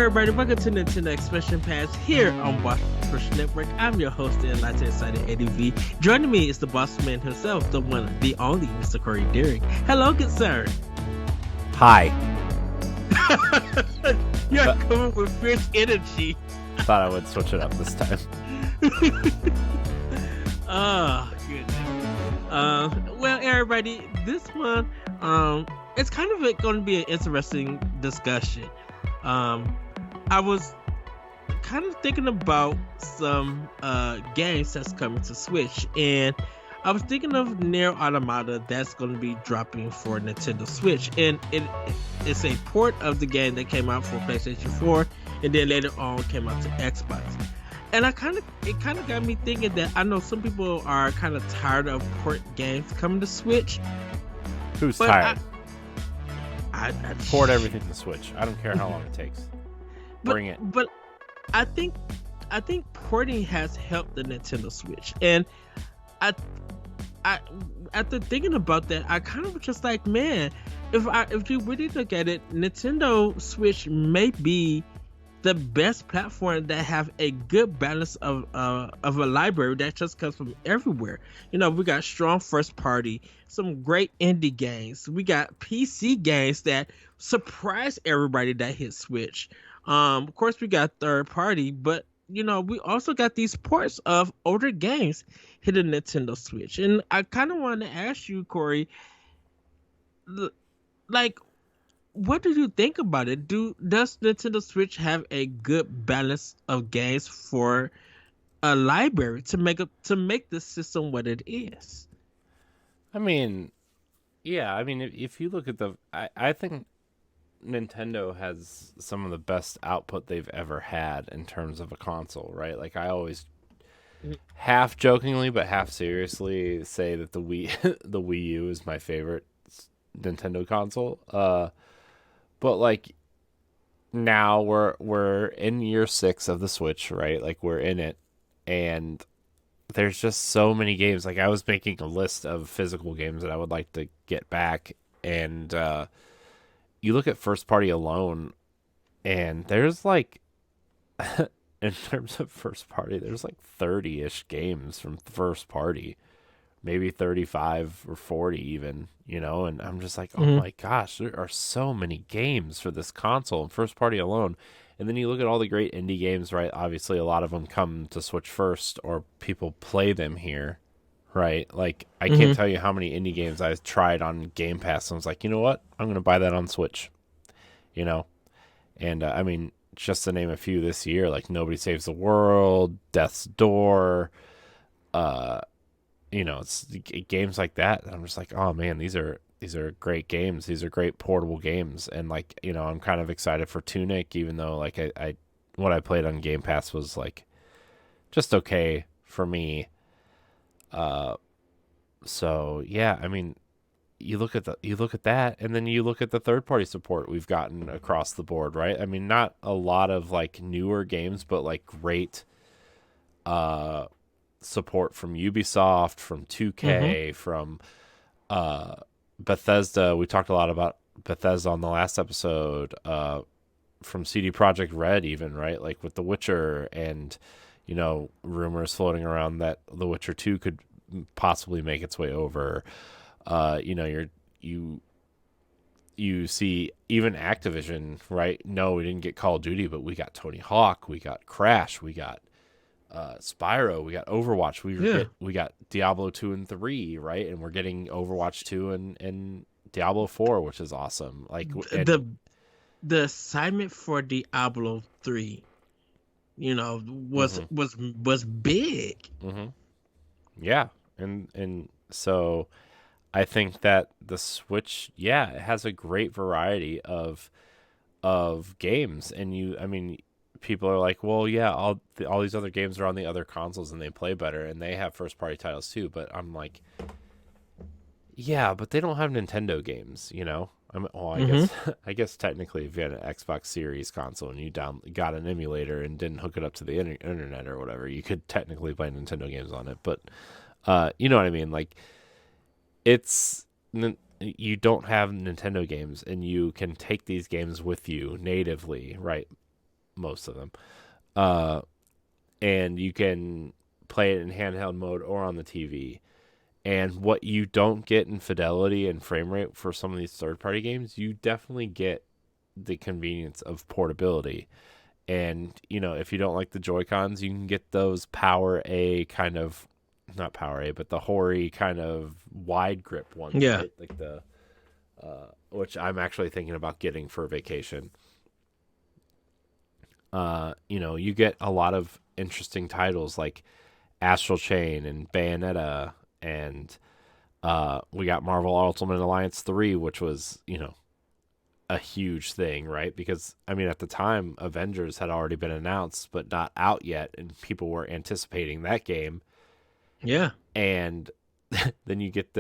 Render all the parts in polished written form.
everybody, welcome to Nintendo Expression Pass here on Boss Push Network. I'm your host and Latte Excited Eddie V. Joining me is the boss man himself, the one, the only Mr. Corey Deering. Hello, good sir. Hi. You're coming with fierce energy. Thought I would switch it up this time. Oh, goodness. Well, everybody, this one, it's kind of going to be an interesting discussion. I was kind of thinking about some games that's coming to Switch, and I was thinking of Nier Automata that's going to be dropping for Nintendo Switch, and it's a port of the game that came out for PlayStation 4, and then later on came out to Xbox. And it kind of got me thinking that I know some people are kind of tired of port games coming to Switch. Who's tired? I port everything to Switch. I don't care how long it takes. Bring it. But I think porting has helped the Nintendo Switch, and I after thinking about that, I kind of just like, man, if you really look at it, Nintendo Switch may be the best platform that have a good balance of a library that just comes from everywhere. You know, we got strong first party, some great indie games. We got PC games that surprise everybody that hit Switch. Of course, we got third party, but you know, we also got these ports of older games hitting Nintendo Switch. And I kind of wanted to ask you, Corey, like, what do you think about it? Does Nintendo Switch have a good balance of games for a library to make the system what it is? I mean, yeah. I mean, if you look at I think Nintendo has some of the best output they've ever had in terms of a console, right? Like, I always half jokingly but half seriously say that the Wii U is my favorite Nintendo console. But like, now we're in year 6 of the Switch, right? Like, we're in it, and there's just so many games. Like, I was making a list of physical games that I would like to get back, and you look at first party alone, and there's like, in terms of first party, there's like 30-ish games from first party, maybe 35 or 40 even, you know, and I'm just like, oh my gosh, there are so many games for this console and first party alone. And then you look at all the great indie games, right? Obviously, a lot of them come to Switch first, or people play them here, right? Like, I can't tell you how many indie games I've tried on Game Pass and was like, you know what? I'm going to buy that on Switch, you know? And, I mean, just to name a few this year, like Nobody Saves the World, Death's Door, you know, it's games like that. And I'm just like, oh man, these are great games. These are great portable games. And like, you know, I'm kind of excited for Tunic, even though like what I played on Game Pass was like just okay for me. So yeah, I mean, you look at that, and then you look at the third party support we've gotten across the board, right? I mean, not a lot of like newer games, but like great support from Ubisoft, from 2K, from Bethesda. We talked a lot about Bethesda on the last episode, from CD Projekt Red even, right? Like with The Witcher, and you know, rumors floating around that The Witcher 2 could possibly make its way over. You know, you see even Activision, right? No, we didn't get Call of Duty, but we got Tony Hawk, we got Crash, we got Spyro, we got Overwatch, we got Diablo 2 and 3, right? And we're getting Overwatch 2 and Diablo 4, which is awesome. Like, the assignment for Diablo 3, you know, was big. Yeah, and so I think that the Switch, yeah, it has a great variety of games, and I mean, people are like, well, yeah, all these other games are on the other consoles and they play better and they have first party titles too. But I'm like, yeah, but they don't have Nintendo games, you know. I guess technically, if you had an Xbox Series console and you got an emulator and didn't hook it up to the internet or whatever, you could technically play Nintendo games on it. But you know what I mean? Like, you don't have Nintendo games, and you can take these games with you natively, right? most of them. Uh, and you can play it in handheld mode or on the TV. And what you don't get in fidelity and frame rate for some of these third-party games, you definitely get the convenience of portability. And, if you don't like the Joy-Cons, you can get those Power A kind of, not Power A, but the Hori kind of wide grip ones. Yeah. Right? Like the, which I'm actually thinking about getting for vacation. You get a lot of interesting titles like Astral Chain and Bayonetta, and we got Marvel Ultimate Alliance 3, which was, a huge thing, right? Because, at the time, Avengers had already been announced, but not out yet, and people were anticipating that game. Yeah. And then you get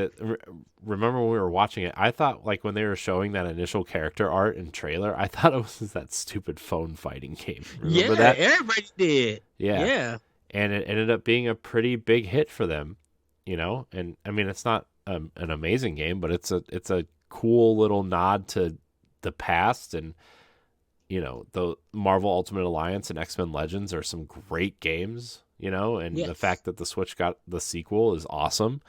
remember when we were watching it, I thought, like, when they were showing that initial character art and trailer, I thought it was that stupid phone fighting game. Remember that? Everybody did. Yeah. And it ended up being a pretty big hit for them, and it's not an amazing game, but it's a cool little nod to the past. And the Marvel Ultimate Alliance and X-Men Legends are some great games, and Yes. the fact that the Switch got the sequel is awesome.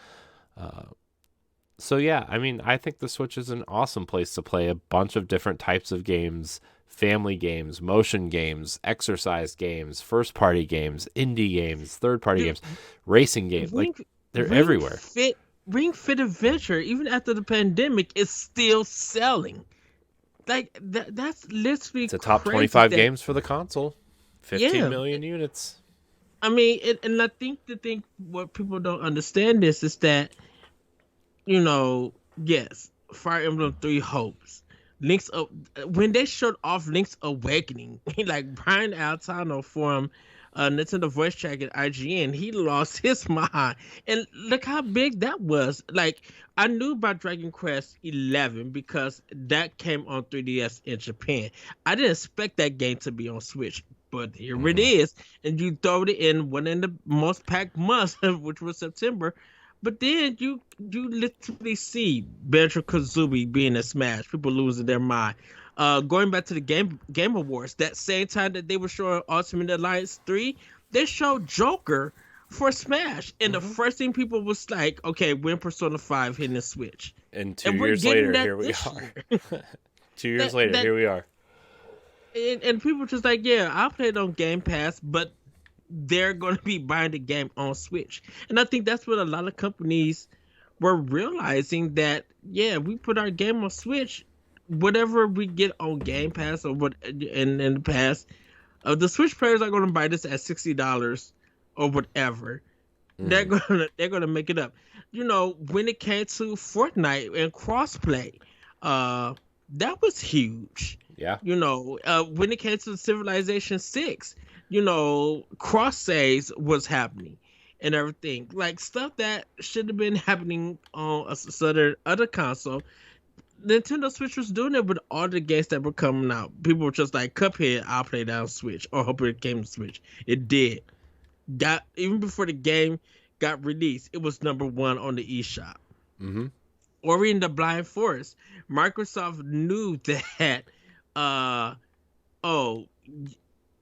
So yeah, I think the Switch is an awesome place to play a bunch of different types of games: family games, motion games, exercise games, first party games, indie games, third party games, racing games. They're everywhere. Ring Fit Adventure, even after the pandemic, is still selling. Like that's literally It's a top crazy 25 games for the console. 15 Yeah. million units. and I think what people don't understand is that, yes, Fire Emblem Three Hopes, when they showed off Link's Awakening, like Brian Altano from Nintendo Voice Track at IGN, he lost his mind. And look how big that was. Like, I knew about Dragon Quest 11 because that came on 3DS in Japan. I didn't expect that game to be on Switch, but here it is. And you throw it in one of the most packed months, which was September. But then you literally see Banjo-Kazooie being a smash, people losing their mind. Going back to the Game Awards, that same time that they were showing Ultimate Alliance 3, they showed Joker for Smash. And the first thing people was like, okay, when Persona 5 hitting the Switch? And 2 And we're years getting later, that here we this are. year. 2 years later, here we are. And people just like, yeah, I'll play it on Game Pass, but they're going to be buying the game on Switch. And I think that's what a lot of companies were realizing, that, yeah, we put our game on Switch, whatever we get on Game Pass or what in the past, the Switch players are going to buy this at $60 or whatever. They're gonna make it up. When it came to Fortnite and crossplay, that was huge. Yeah. When it came to Civilization 6, cross saves was happening and everything. Like, stuff that should have been happening on a other console. Nintendo Switch was doing it with all the games that were coming out. People were just like, Cuphead, I'll play that on Switch, or hope it came to Switch. It did. Even before the game got released, it was number 1 on the eShop. Mm-hmm. Ori and the Blind Forest, Microsoft knew that,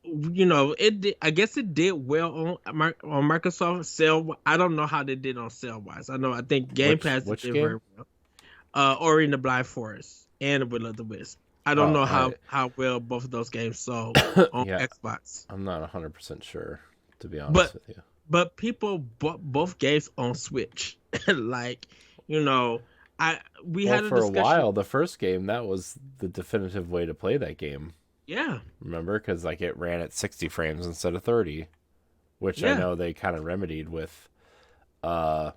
it did, I guess it did well on Microsoft sale. I don't know how they did on sale wise. I think Game Pass which did game? very well. Ori and the Blind Forest and The Will of the Wisp. I don't know how well both of those games sold on Xbox. I'm not 100% sure, to be honest with you. But people bought both games on Switch. Like, we had a for discussion. a while, the first game, that was the definitive way to play that game. Yeah. Remember? Because it ran at 60 frames instead of 30, which I know they kind of remedied with, what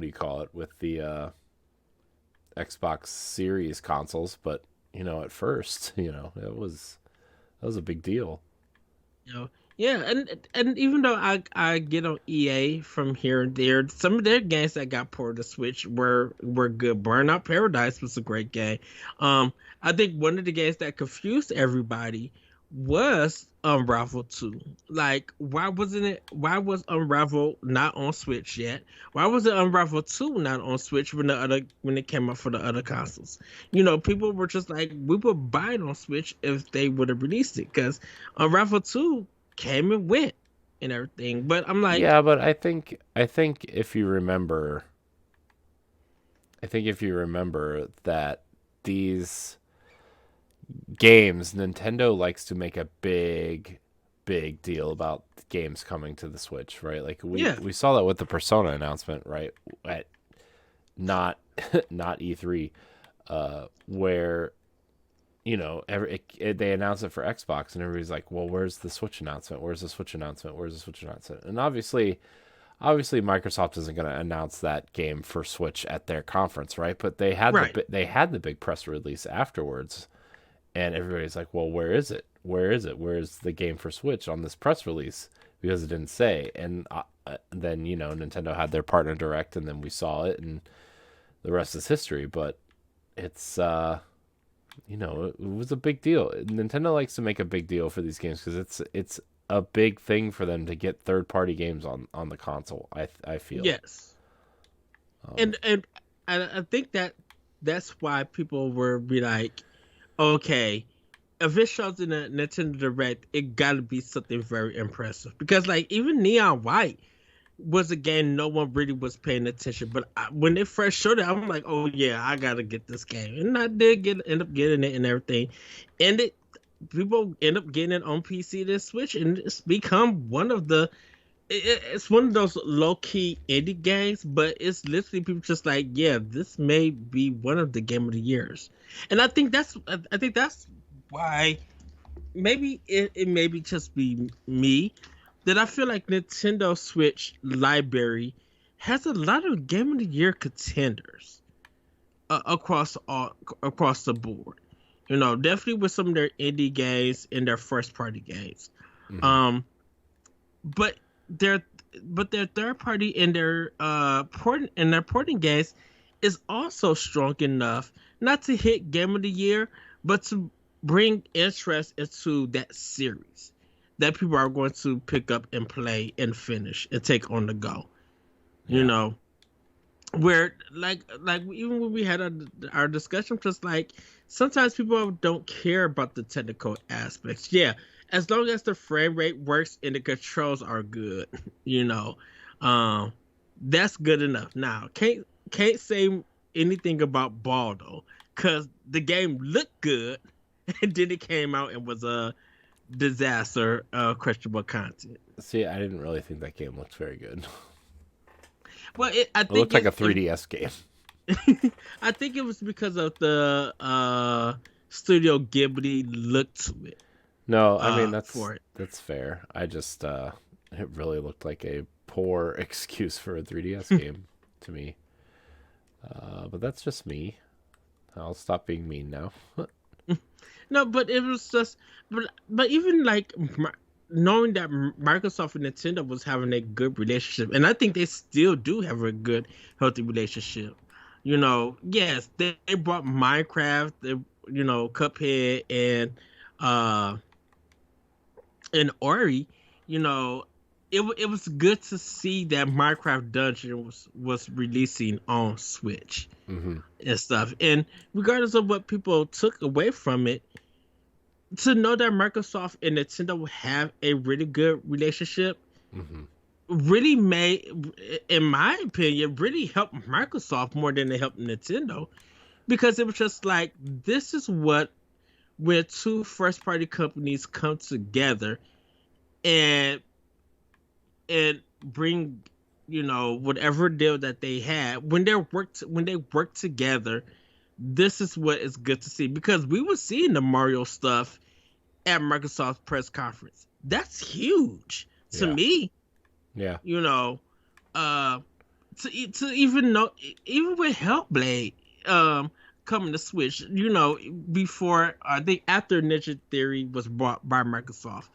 do you call it? With the Xbox Series consoles. But, at first, that was a big deal. Yeah, and even though I get on EA from here and there, some of their games that got ported to Switch were good. Burnout Paradise was a great game. I think one of the games that confused everybody was Unravel 2? Like, why wasn't it? Why was Unravel not on Switch yet? Why was it Unravel 2 not on Switch when it came out for the other consoles? People were just like, we would buy it on Switch if they would have released it, because Unravel 2 came and went and everything. But I'm like, Yeah, but I think if you remember that these games, Nintendo likes to make a big deal about games coming to the Switch, right? Like we yeah, we saw that with the Persona announcement, right? At not not E3, where they announced it for Xbox, and everybody's like, "Well, where's the Switch announcement? Where's the Switch announcement? Where's the Switch announcement?" And obviously, Microsoft isn't going to announce that game for Switch at their conference, right? But right, they had the big press release afterwards, and everybody's like, "Well, where is it? Where is it? Where's the game for Switch on this press release?" Because it didn't say. And then Nintendo had their partner direct, and then we saw it, and the rest is history. But it's it was a big deal. Nintendo likes to make a big deal for these games because it's a big thing for them to get third party games on the console. I feel. yes, Um, and I think that's why people were be like, okay, if it shows in a Nintendo Direct, it got to be something very impressive, because like even Neon White was a game no one really was paying attention. But when they first showed it, I'm like, oh yeah, I gotta get this game, and I did end up getting it and everything. And people end up getting it on PC to Switch, and it's become one of the. It's one of those low key indie games, but it's literally people just like, yeah, this may be one of the game of the years, and I think that's why maybe it maybe just be me that I feel like Nintendo Switch library has a lot of Game of the Year contenders across the board. Definitely with some of their indie games and their first party games. mhm. Um, but their their third party and their porting games is also strong enough not to hit Game of the Year, but to bring interest into that series that people are going to pick up and play and finish and take on the go. You Yeah. know, where even when we had our discussion, just like sometimes people don't care about the technical aspects. Yeah, as long as the frame rate works and the controls are good, you know, um, that's good enough. Now, can't say anything about Baldo, because the game looked good, and then it came out and was a disaster, questionable content. See, I didn't really think that game looked very good. Well, I It think looked like a 3DS game. I think it was because of the Studio Ghibli look to it. No, I mean For it. that's fair. I just it really looked like a poor excuse for a 3DS game to me. But that's just me. I'll stop being mean now. No, but it was just, but even like knowing that Microsoft and Nintendo was having a good relationship, and I think they still do have a good, healthy relationship. Yes, they brought Minecraft, Cuphead, uh, and Ori. You know, it was good to see that Minecraft Dungeon was releasing on Switch Hmm. and stuff. And regardless of what people took away from it, to know that Microsoft and Nintendo have a really good relationship Hmm. really made, in my opinion, really helped Microsoft more than they helped Nintendo, because it was just like, this is what, when two first party companies come together and bring, whatever deal that they had, when they work together, this is what is good to see, because we were seeing the Mario stuff at Microsoft's press conference. That's huge to Yeah. me. Yeah. You know, uh, to even know, even with Hellblade, coming to Switch, before, I think after Ninja Theory was bought by Microsoft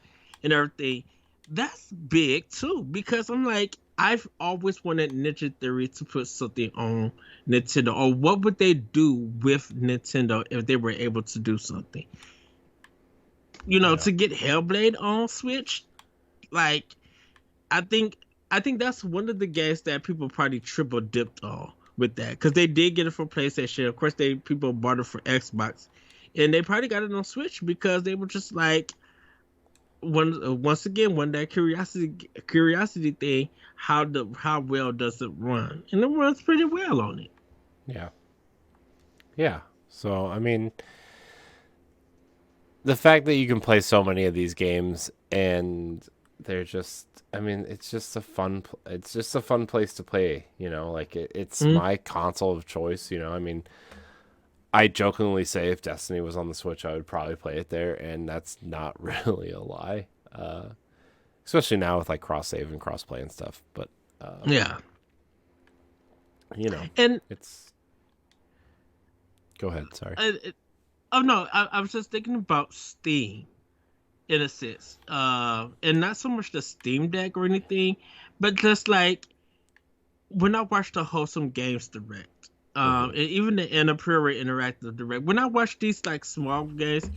and everything, that's big too, because I'm like, I've always wanted Ninja Theory to put something on Nintendo, or what would they do with Nintendo if they were able to do something? Yeah. to get Hellblade on Switch, like I think I think that's one of the games that people probably triple dipped on with that because they did get it for PlayStation. Of course, they people bought it for Xbox, and they probably got it on Switch because they were just like once again one that curiosity thing. How well does it run? And it runs pretty well on it. Yeah. Yeah. So, I mean, the fact that you can play so many of these games and they're just, I mean, it's just a fun place to play, like it's Mm, my console of choice, I mean, I jokingly say if Destiny was on the Switch, I would probably play it there, and that's not really a lie. Especially now with like cross save and cross play and stuff, but yeah, you know, and it's go ahead, sorry. oh no, I was just thinking about Steam in a sense, and not so much the Steam Deck or anything, but just like when I watched the Wholesome Games Direct, Hmm. and even the Annapurna Interactive Direct, when I watch these like small games,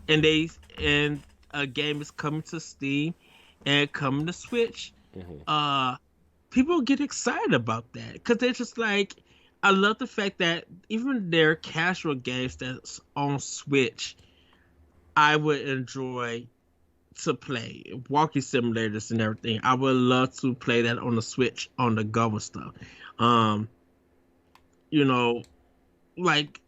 and a game is coming to Steam and coming to Switch, Hmm. uh, people get excited about that because they're just like, I love the fact that even their casual games that's on Switch, I would enjoy to play walking simulators and everything. I would love to play that on the Switch on the go and stuff. Um, you know, like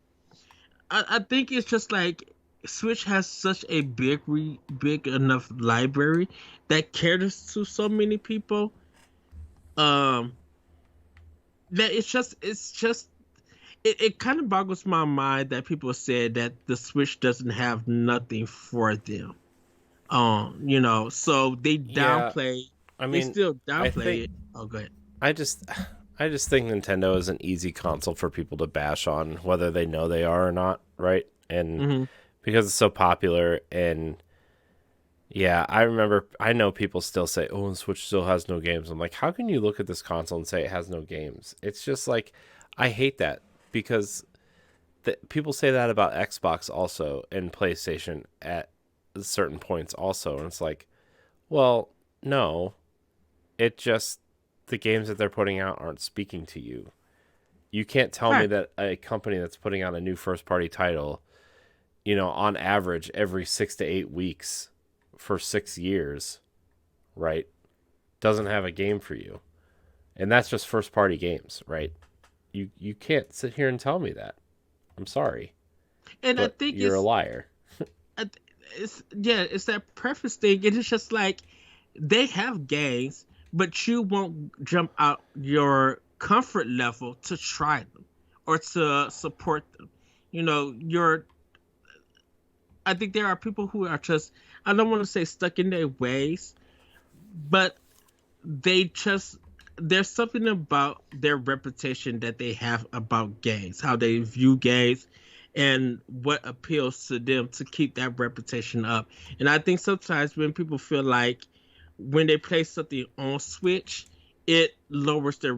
I think it's just like Switch has such a big enough library that caters to so many people. Um, that it kind of boggles my mind that people said that the Switch doesn't have nothing for them. So Yeah, I they mean, still I think downplay it. Oh, go ahead. I just I just think Nintendo is an easy console for people to bash on, whether they know they are or not, right? And Hmm. because it's so popular, and yeah, I know people still say, "Oh, the Switch still has no games." I'm like, how can you look at this console and say it has no games? It's just like I hate that because people say that about Xbox also and PlayStation at certain points also, and it's like, well, no, it just the games that they're putting out aren't speaking to you. You can't tell me Right. that a company that's putting out a new first party title, on average every 6 to 8 weeks for 6 years, right, doesn't have a game for you. And that's just first party games, right? You can't sit here and tell me that. I'm sorry, And I but think you're a liar. it's that preference thing. It is just like they have games, but you won't jump out your comfort level to try them or to support them. You know, you're. I think there are people who are just. I don't want to say stuck in their ways, but they just there's something about their reputation that they have about games, how they view games, and what appeals to them to keep that reputation up. And I think sometimes when people feel like when they play something on Switch, it lowers their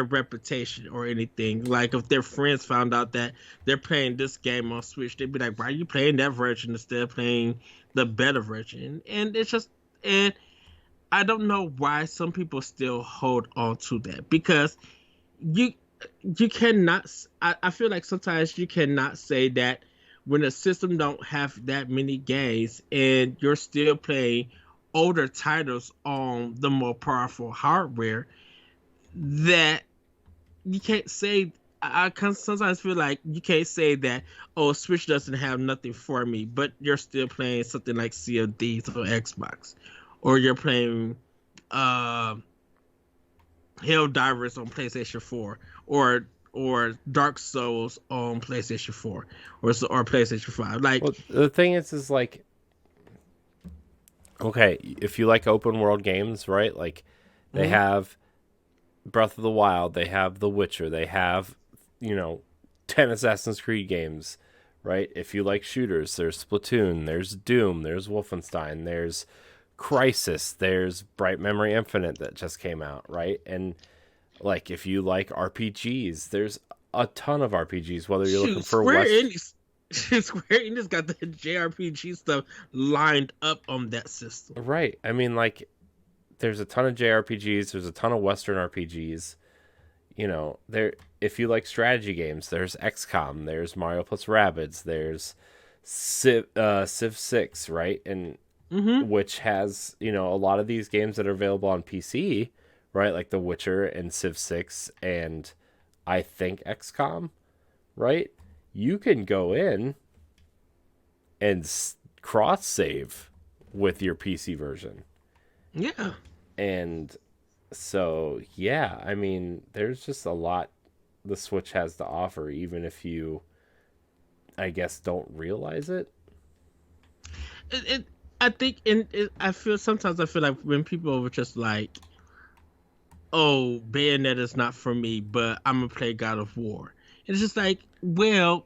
reputation or anything. Like if their friends found out that they're playing this game on Switch, they'd be like, "Why are you playing that version instead of playing the better version?" And it's just and I don't know why some people still hold on to that because you you cannot. I feel like sometimes you cannot say that when a system don't have that many games and you're still playing older titles on the more powerful hardware that you can't say. I can sometimes feel like you can't say that, oh, Switch doesn't have nothing for me, but you're still playing something like Sea of Thieves on Xbox, or you're playing uh, Helldivers on PlayStation 4, or Dark Souls on PlayStation 4, or PlayStation 5. Like, Well, the thing is like, okay, if you like open world games, right? Like, they mm, have Breath of the Wild, they have The Witcher, they have, you know, 10 Assassin's Creed games, right? If you like shooters, there's Splatoon, there's Doom, there's Wolfenstein, there's Crisis, there's Bright Memory Infinite that just came out, right? And like if you like RPGs, there's a ton of RPGs, whether you're looking shoot, for Square West. Enix. Square Enix got the JRPG stuff lined up on that system. Right. I mean, like, there's a ton of JRPGs. There's a ton of Western RPGs. You know, there. If you like strategy games, there's XCOM. There's Mario plus Rabbids. There's Civ 6, right? And Mm-hmm. which has, you know, a lot of these games that are available on PC, right? Like The Witcher and Civ 6 and I think XCOM, right? You can go in and cross save with your PC version. Yeah. And so, yeah, I mean, there's just a lot the Switch has to offer, even if you, I guess, don't realize it. It I think I feel sometimes I feel like when people are just like, "Oh, Bayonetta's not for me, but I'm gonna play God of War." It's just like, well,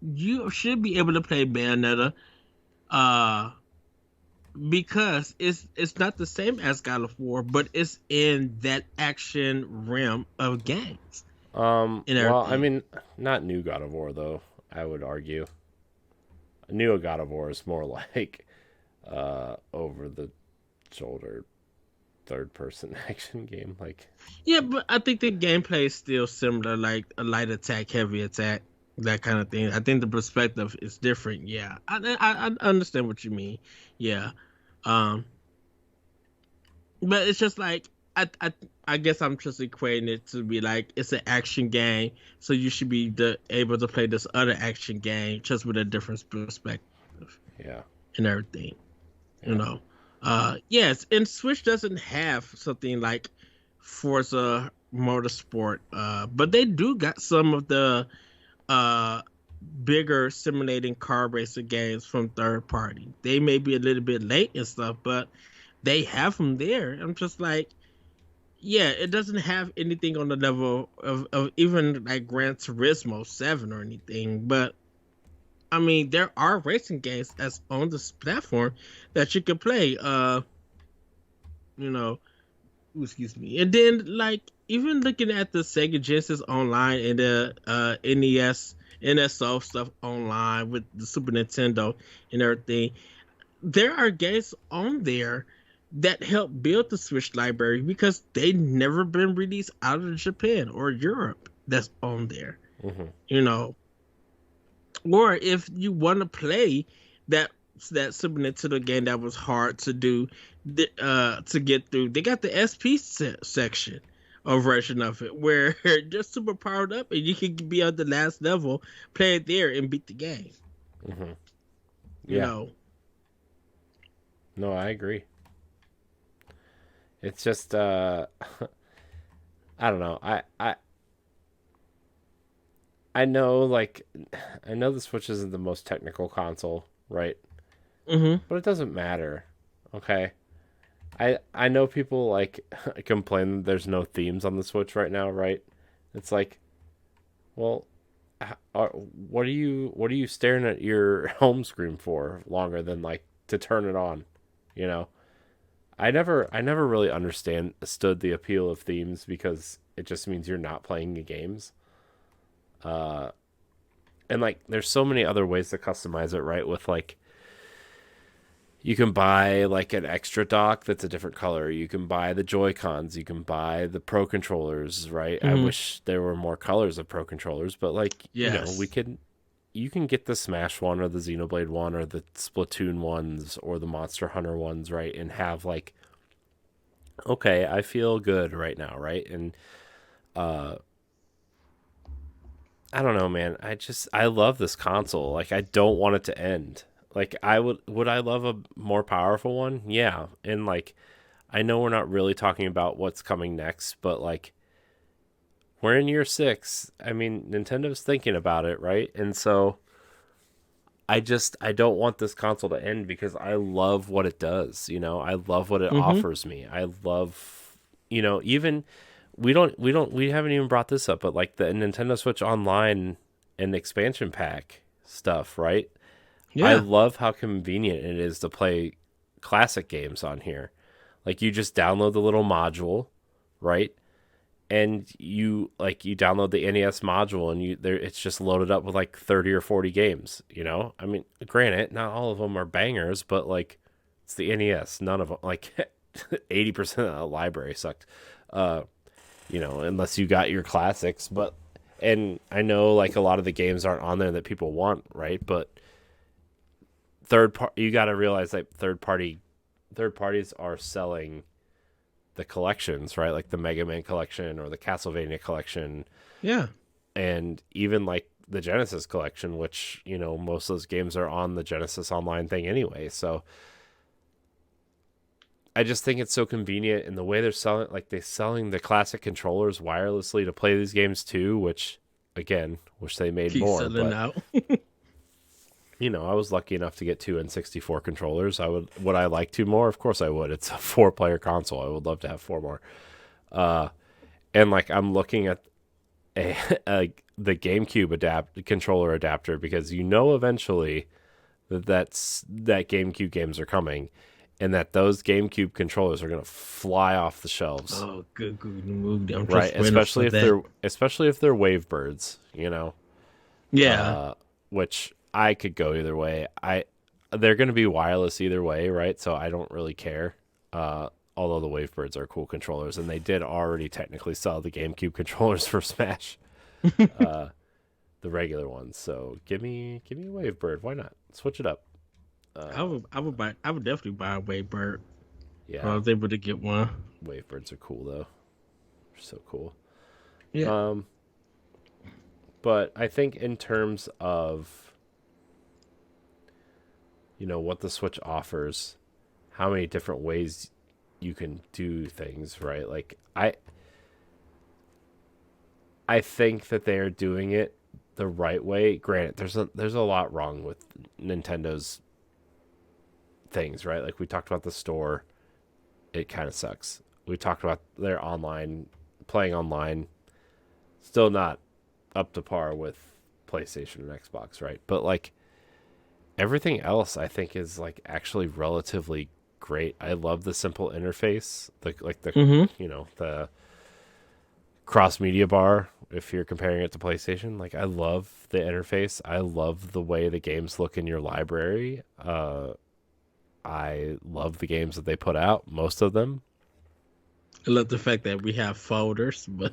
you should be able to play Bayonetta, uh, because it's not the same as God of War, but it's in that action realm of games and Well, I everything. mean, not new God of War though. I would argue new God of War is more like over the shoulder third person action game. Like, Yeah, but I think the gameplay is still similar, like a light attack, heavy attack, that kind of thing. I think the perspective is different. Yeah, I understand what you mean. Yeah, um, but it's just like I guess I'm just equating it to be like it's an action game, so you should be able to play this other action game just with a different perspective yeah, and everything. You yeah. know, yes, and Switch doesn't have something like Forza Motorsport, but they do got some of the uh bigger simulating car racing games from third party. They may be a little bit late and stuff, but they have them there. I'm just like, yeah, it doesn't have anything on the level of even like Gran Turismo 7 or anything, but I mean, there are racing games that's on this platform that you can play. You know, ooh, excuse me. And then like even looking at the Sega Genesis online and the NES, NSO stuff online with the Super Nintendo and everything, there are games on there that help build the Switch library because they never been released out of Japan or Europe. That's on there. Hmm. You know, or if you want to play that that Super Nintendo game that was hard to do, to get through, they got the section or version of it where they're super powered up and you can be on the last level, play it there, and beat the game. Hmm. You Yeah. know. No, I agree. It's just I don't know. I know, like, I know the Switch isn't the most technical console, right? Hmm. But it doesn't matter. Okay. I know people like complain that there's no themes on the Switch right now, right? It's like, well, what are you staring at your home screen for longer than like to turn it on, you know? I never really understood the appeal of themes because it just means you're not playing the games. Uh and like there's so many other ways to customize it, right? With like you can buy like an extra dock that's a different color. You can buy the Joy Cons. You can buy the Pro controllers, right? I Hmm. wish there were more colors of Pro controllers, but like we Yes. can. You can get the Smash one or the Xenoblade one or the Splatoon ones or the Monster Hunter ones, right? And have like, okay, I feel good right now, right? And uh, I don't know, man. I love this console. Like I don't want it to end. Like would I love a more powerful one? Yeah. And like I know we're not really talking about what's coming next, but like we're in year 6. I mean, Nintendo's thinking about it, right? And so I don't want this console to end because I love what it does, you know. I love what it Hmm. offers me. I love, even we haven't even brought this up, but like the Nintendo Switch Online and expansion pack stuff, right? I Yeah. love how convenient it is to play classic games on here. Like you just download the little module, right? and you download the NES module, and it's just loaded up with like 30 or 40 games. I mean, granted, not all of them are bangers, but like it's the NES. None of them, like 80% of the library sucked. Unless you got your classics, and I know like a lot of the games aren't on there that people want, right? But you got to realize that third parties are selling the collections, right? Like the Mega Man collection or the Castlevania collection. Yeah. And even like the Genesis collection, which, most of those games are on the Genesis Online thing anyway. So I just think it's so convenient in the way they're selling the classic controllers wirelessly to play these games too, which again, wish they made Keep more. selling But out. I was lucky enough to get 2 N64 controllers. Would I like 2 more? Of course I would. It's a 4-player console. I would love to have 4 more. And like I'm looking at the GameCube controller adapter, because eventually that GameCube games are coming, and that those GameCube controllers are going to fly off the shelves. Oh, good move. Right, especially if they're Wavebirds, Yeah. which I could go either way. They're going to be wireless either way, right? So I don't really care. Although the Wavebirds are cool controllers, and they did already technically sell the GameCube controllers for Smash, the regular ones. So give me a Wavebird. Why not? Switch it up. I would definitely buy a Wavebird. Yeah, I was able to get one. Wavebirds are cool though. They're so cool. Yeah. But I think in terms of what the Switch offers, how many different ways you can do things, right? Like I think that they are doing it the right way. Granted, there's a lot wrong with Nintendo's things, right? Like we talked about the store, it kind of sucks. We talked about their playing online, still not up to par with PlayStation and Xbox, right? But like everything else, I think is like actually relatively great. I love the simple interface, the cross media bar. If you're comparing it to PlayStation, like I love the interface. I love the way the games look in your library. I love the games that they put out, most of them. I love the fact that we have folders, but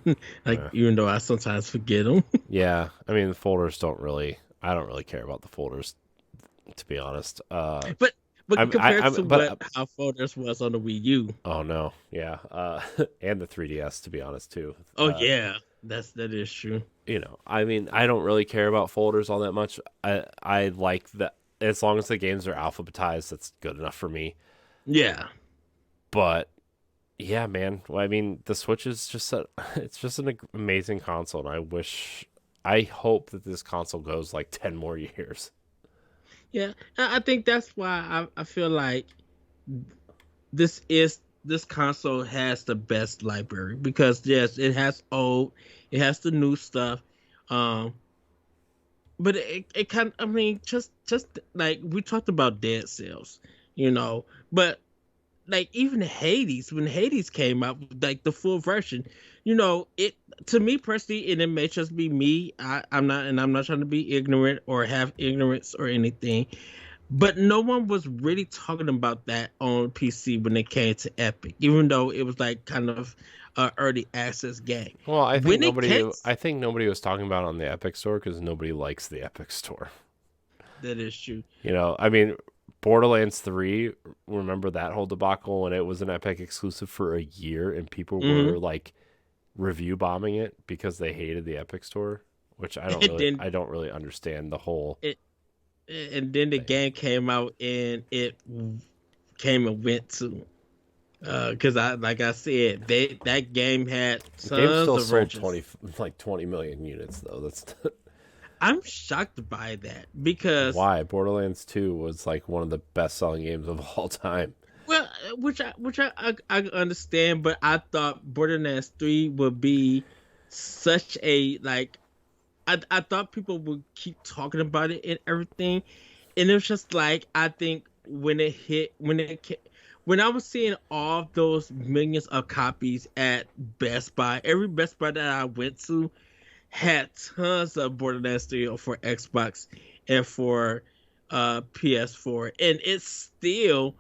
even though I sometimes forget them. Yeah, I mean the folders I don't really care about the folders, to be honest. But compared to how folders was on the Wii U. Oh no, yeah, and the 3DS, to be honest too. Oh yeah, that is true. I mean, I don't really care about folders all that much. I like that as long as the games are alphabetized, that's good enough for me. Yeah, but yeah, man. Well, I mean, the Switch is it's just an amazing console, and I hope that this console goes like 10 more years. Yeah, I think that's why I feel like this console has the best library, because yes, it has the new stuff, but it kind of, I mean, just like we talked about Dead Cells, but like even Hades, when Hades came out, like the full version, it, to me personally, and it may just be me, I'm not trying to be ignorant or have ignorance or anything, but no one was really talking about that on PC when it came to Epic, even though it was like kind of an early access game. Well, I think nobody was talking about it on the Epic Store because nobody likes the Epic Store. That is true. I mean, Borderlands 3, remember that whole debacle when it was an Epic exclusive for a year and people were like review bombing it because they hated the Epic Store, which I don't really understand the whole. And then the game came out and it came and went too. Because like I said, that game had tons of sold 20 million units though. That's. I'm shocked by that because why? Borderlands 2 was like one of the best selling games of all time. Well, which I understand, but I thought Borderlands 3 would be such a like. I thought people would keep talking about it and everything, and it was just like I think when when I was seeing all those millions of copies at Best Buy, every Best Buy that I went to had tons of Borderlands 3 for Xbox and for PS4, and it's still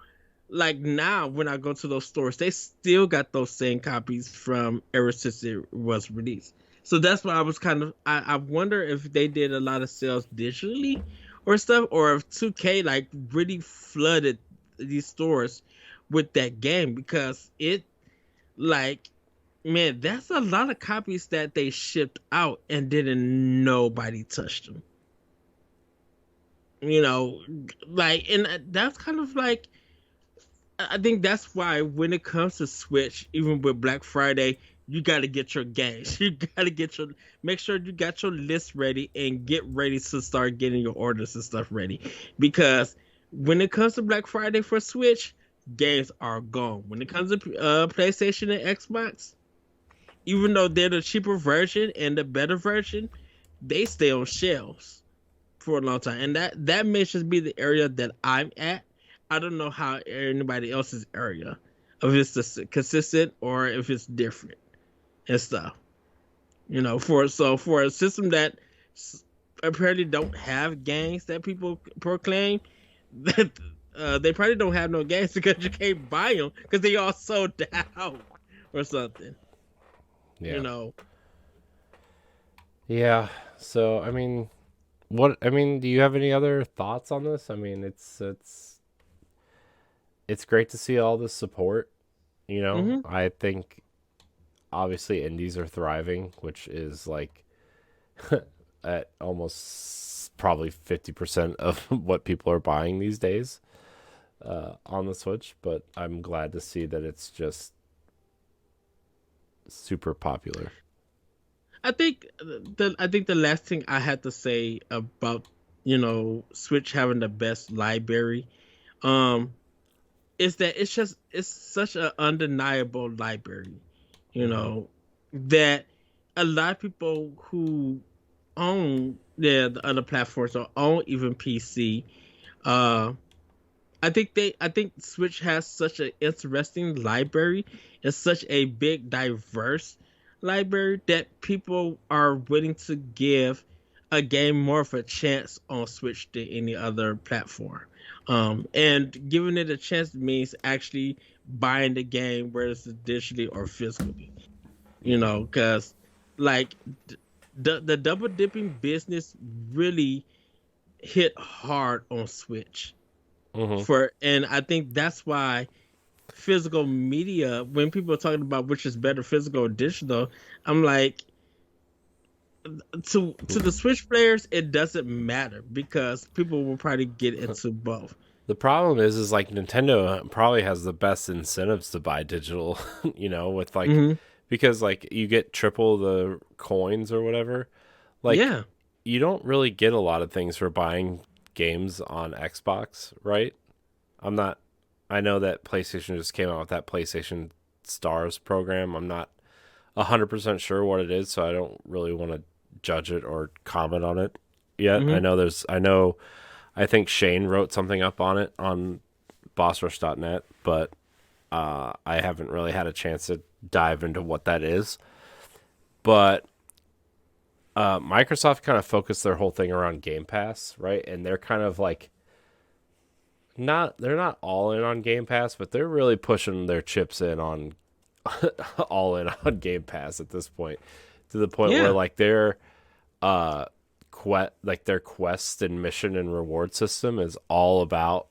like now when I go to those stores, they still got those same copies from ever since it was released. So that's why I was kind of I wonder if they did a lot of sales digitally or stuff, or if 2K like really flooded these stores with that game because it like man, that's a lot of copies that they shipped out and didn't nobody touch them. You know, like and that's kind of like I think that's why when it comes to Switch, even with Black Friday, you got to get your games. You got to get your make sure you got your list ready and get ready to start getting your orders and stuff ready because when it comes to Black Friday for Switch, games are gone. When it comes to PlayStation and Xbox, even though they're the cheaper version and the better version, they stay on shelves for a long time, and that may just be the area that I'm at. I don't know how anybody else's area, if it's just consistent or if it's different and stuff. You know, for a system that apparently don't have games that people proclaim, that they probably don't have no games because you can't buy them because they all sold out or something. You Yeah. know, Yeah. So, I mean, do you have any other thoughts on this? I mean, it's great to see all this support, you know. hmm I think obviously indies are thriving, which is like at almost probably 50% of what people are buying these days on the Switch, but I'm glad to see that it's just super popular. I think the last thing I had to say about Switch having the best library, um, is that it's such an undeniable library, you Hmm. know, that a lot of people who own the other platforms or own even PC, uh, I think Switch has such an interesting library and such a big diverse library that people are willing to give a game more of a chance on Switch than any other platform. And giving it a chance means actually buying the game, whether it's digitally or physically. You Yeah. know, because like the double dipping business really hit hard on Switch Hmm. for, and I think that's why physical media, when people are talking about which is better, physical or digital, I'm like, to the Switch players it doesn't matter because people will probably get into both. The problem is like Nintendo probably has the best incentives to buy digital, you know, with like Hmm. because like you get triple the coins or whatever. Like Yeah. you don't really get a lot of things for buying games on Xbox, right? I'm not I know that PlayStation just came out with that PlayStation Stars program. I'm not 100% sure what it is, so I don't really want to judge it or comment on it yet. Hmm. I think Shane wrote something up on it on bossrush.net, but I haven't really had a chance to dive into what that is. But Microsoft kind of focused their whole thing around Game Pass, right? And they're kind of like they're not all in on Game Pass, but they're really pushing their chips in on all in on Game Pass at this point, to the point where Yeah. like uh their quest and mission and reward system is all about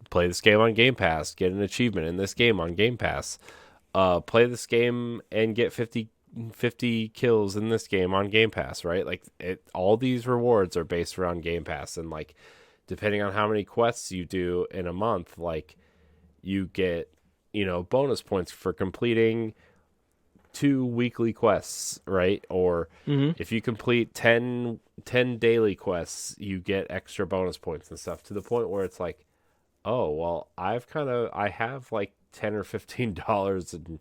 play this game on Game Pass, get an achievement in this game on Game Pass, play this game and get 50 kills in this game on Game Pass, right? Like all these rewards are based around Game Pass, and like depending on how many quests you do in a month, like you get, you know, bonus points for completing 2 weekly quests, right? Or Hmm. if you complete ten daily quests, you get extra bonus points and stuff, to the point where it's like, oh, well, I have like $10 or $15 in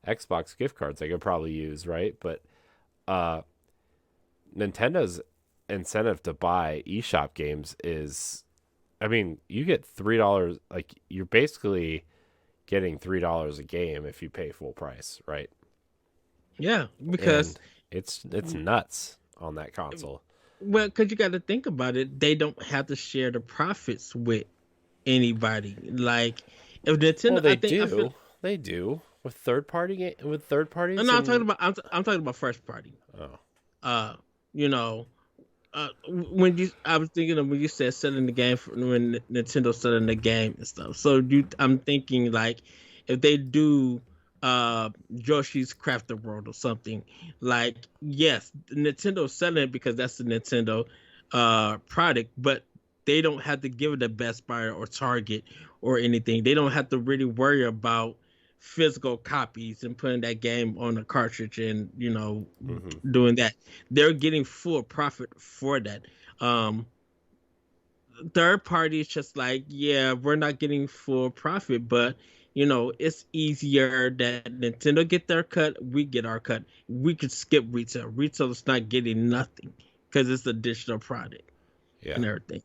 Xbox gift cards I could probably use, right? But uh, Nintendo's incentive to buy eShop games is, I mean, you get $3, like you're basically getting $3 a game if you pay full price, right? Yeah, because And it's nuts on that console. well, because you got to think about it, they don't have to share the profits with anybody. Like if Well, Nintendo, they I feel. do. They do with with third parties No, I'm talking and about. I'm talking about first party. oh. Uh, you know, when you, I was thinking of when you said selling the game for, when Nintendo selling the game and stuff. So I'm thinking like if they do Yoshi's Crafted World or something, like yes, Nintendo selling it because that's the Nintendo product, but they don't have to give it to Best Buy or Target or anything. They don't have to really worry about physical copies and putting that game on a cartridge and Mhm. doing that. They're getting full profit for that. um Third party is just like, yeah, we're not getting full profit, but it's easier that Nintendo get their cut, we get our cut. We could skip retail. Retail is not getting nothing because it's a digital product Yeah. and everything.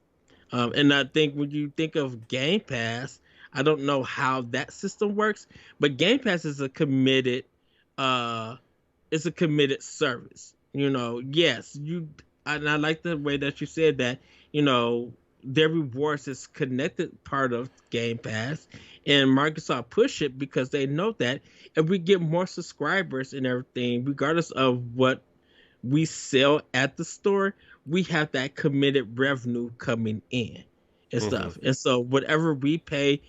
And I think when you think of Game Pass, I don't know how that system works, but Game Pass is a committed, uh, it's a committed service. Yes, and I like the way that you said that. You know, their rewards is connected part of Game Pass, and Microsoft push it because they know that if we get more subscribers and everything, regardless of what we sell at the store, we have that committed revenue coming in and Mhm. stuff. And so whatever we pay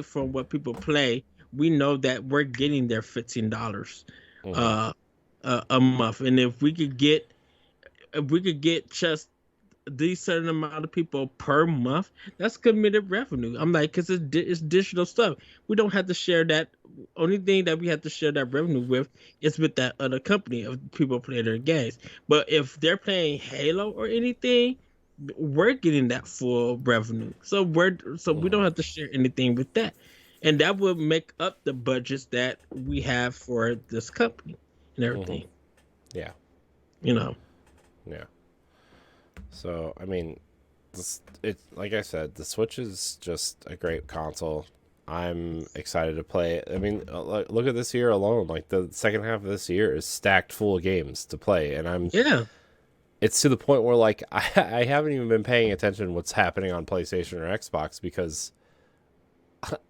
from what people play, we know that we're getting their $15 Mhm. uh, a month. And if we could get just these certain amount of people per month, that's committed revenue. I'm like, because it's digital stuff. We don't have to share that. Only thing that we have to share that revenue with is with that other company of people play their games. But if they're playing Halo or anything, we're getting that full revenue. So we don't Mhm. have to share anything with that, and that would make up the budgets that we have for this company and Mhm. everything. Yeah. You know. Yeah. So, I mean, it like I said, the Switch is just a great console. I'm excited to play it. I mean, look at this year alone. Like the second half of this year is stacked full of games to play, and Yeah. it's to the point where like I haven't even been paying attention to what's happening on PlayStation or Xbox because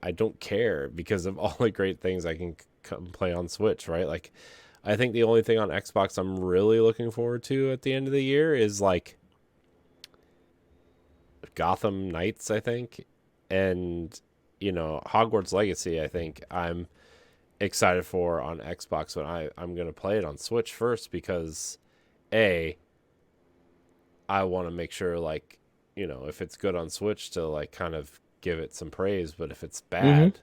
I don't care because of all the great things I can come play on Switch, right? Like I think the only thing on Xbox I'm really looking forward to at the end of the year is like Gotham Knights, I think, and Hogwarts Legacy. I think I'm excited for on Xbox, but I'm gonna play it on Switch first because a I want to make sure like if it's good on Switch to like kind of give it some praise, but if it's Hmm. bad,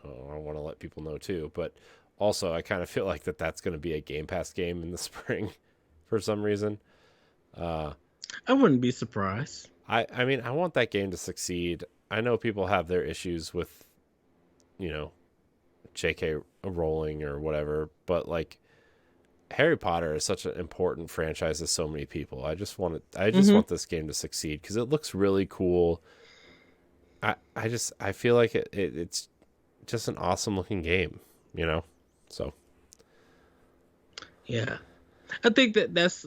I want to let people know too. But also, I kind of feel like that's going to be a Game Pass game in the spring for some reason. Uh, I wouldn't be surprised. I mean, I want that game to succeed. I know people have their issues with, you know, J.K. Rowling or whatever, but like Harry Potter is such an important franchise to so many people. I just Hmm. want this game to succeed because it looks really cool. I feel like it's just an awesome looking game, you know. So Yeah, I think that's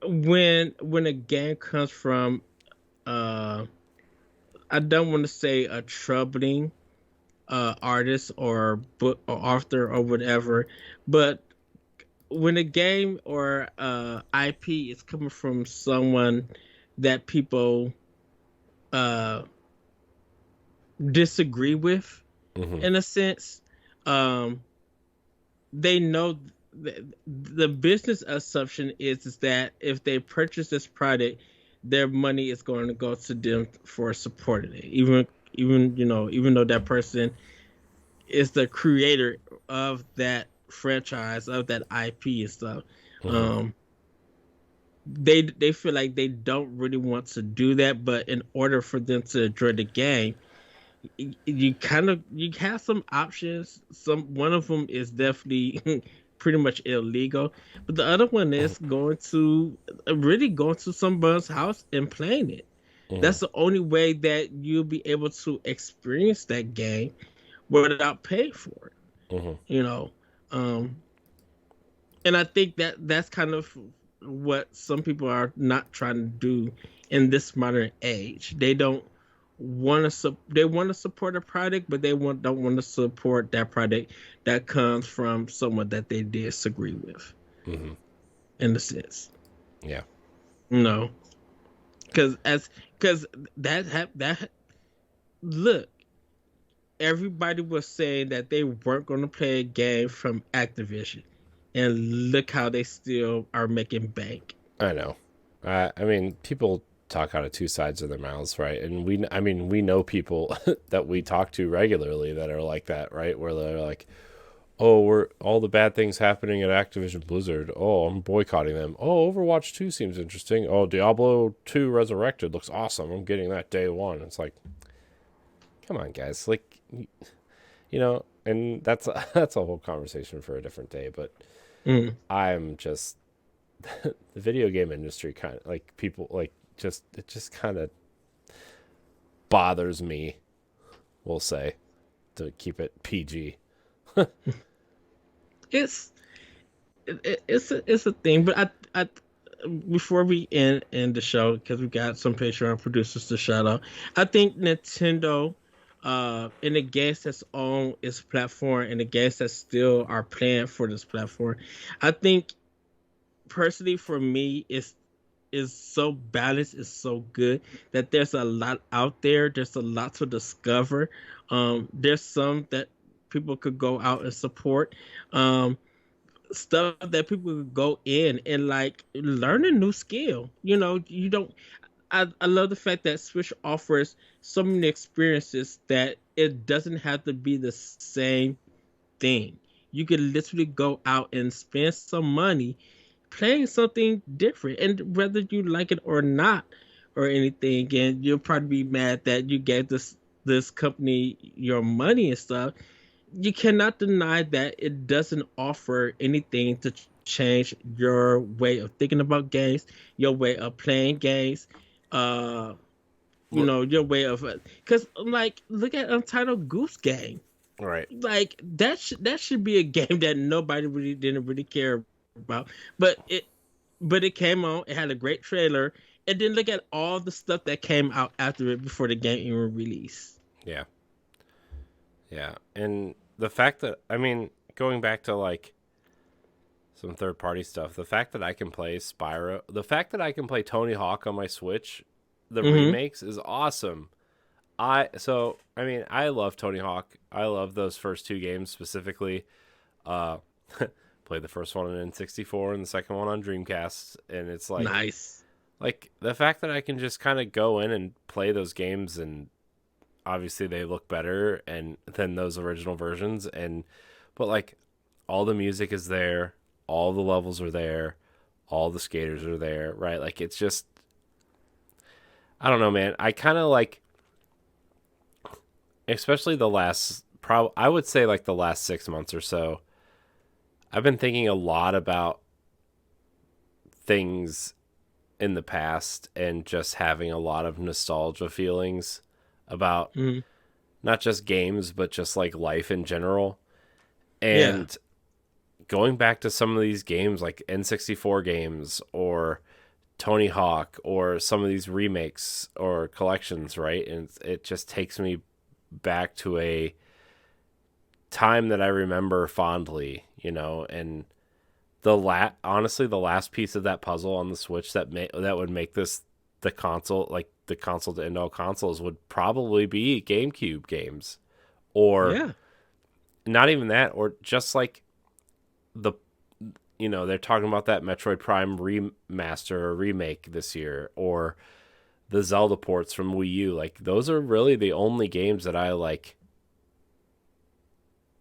when a game comes from uh I don't want to say a troubling artist or book or author or whatever, but when a game or IP is coming from someone that people uh disagree with hmm in a sense, um they know the business assumption is that if they purchase this product, their money is going to go to them for supporting it. Even though that person is the creator of that franchise of that IP and stuff, hmm um, they feel like they don't really want to do that, but in order for them to enjoy the game, you have some options. One of them is definitely pretty much illegal, but the other one is going to someone's house and playing it. Hmm. That's the only way that you'll be able to experience that game without paying for it. Hmm. You know, um, and I think that that's kind of what some people are not trying to do in this modern age. They don't want to they want to support a product, but they don't want to support that product that comes from someone that they disagree with, Hmm. in a sense. Yeah. No, because as because that look, everybody was saying that they weren't going to play a game from Activision, and look how they still are making bank. I know. I mean, people talk out of two sides of their mouths, right? And I mean, we know people that we talk to regularly that are like that, right? Where they're like, "Oh, we're all the bad things happening at Activision Blizzard. Oh, I'm boycotting them. Oh, Overwatch 2 seems interesting. Oh, Diablo 2 Resurrected looks awesome. I'm getting that day one." It's like, come on, guys. Like, and that's that's a whole conversation for a different day. But Mm. I'm just the video game industry kind of like people like just it just kind of bothers me. We'll say to keep it PG. It's it's a thing, but I before we end the show, because we got some Patreon producers to shout out. I think Nintendo, and the games that's on its platform and the games that still are planned for this platform, I think personally for me is so balanced, is so good that there's a lot out there. There's a lot to discover. There's some that people could go out and support. Stuff that people could go in and like learn a new skill. You know, you don't. I love the fact that Switch offers so many experiences that it doesn't have to be the same thing. You can literally go out and spend some money playing something different, and whether you like it or not or anything, and you'll probably be mad that you gave this company your money and stuff. You cannot deny that it doesn't offer anything to change your way of thinking about games, your way of playing games, uh your way of, because like look at Untitled Goose Game. Right. Like that should be a game that nobody really didn't really care about, but it came on. It had a great trailer, and then look at all the stuff that came out after it before the game even released. Yeah. Yeah. And the fact that I mean, going back to like some third party stuff, the fact that I can play Spyro, the fact that I can play Tony Hawk on my Switch, the Mm-hmm. remakes is awesome. I mean, I love Tony Hawk. I love those first two games specifically. Uh played the first one on N64 and the second one on Dreamcast, and it's Nice. like the fact that I can just kind of go in and play those games, and obviously they look better and than those original versions, and but like all the music is there, all the levels are there, all the skaters are there, right? Like it's just I don't know, man. I kind of like, especially the last I would say like the last 6 months or so. I've been thinking a lot about things in the past and just having a lot of nostalgia feelings about Mm-hmm. not just games but just like life in general. Yeah. And going back to some of these games like N64 games or Tony Hawk or some of these remakes or collections, right? And it just takes me back to a time that I remember fondly, and honestly the last piece of that puzzle on the Switch that would make this the console, like the console to end all consoles, would probably be GameCube games, or Yeah. not even that, or just like the they're talking about that Metroid Prime remaster or remake this year, or the Zelda ports from Wii U. Like those are really the only games that I like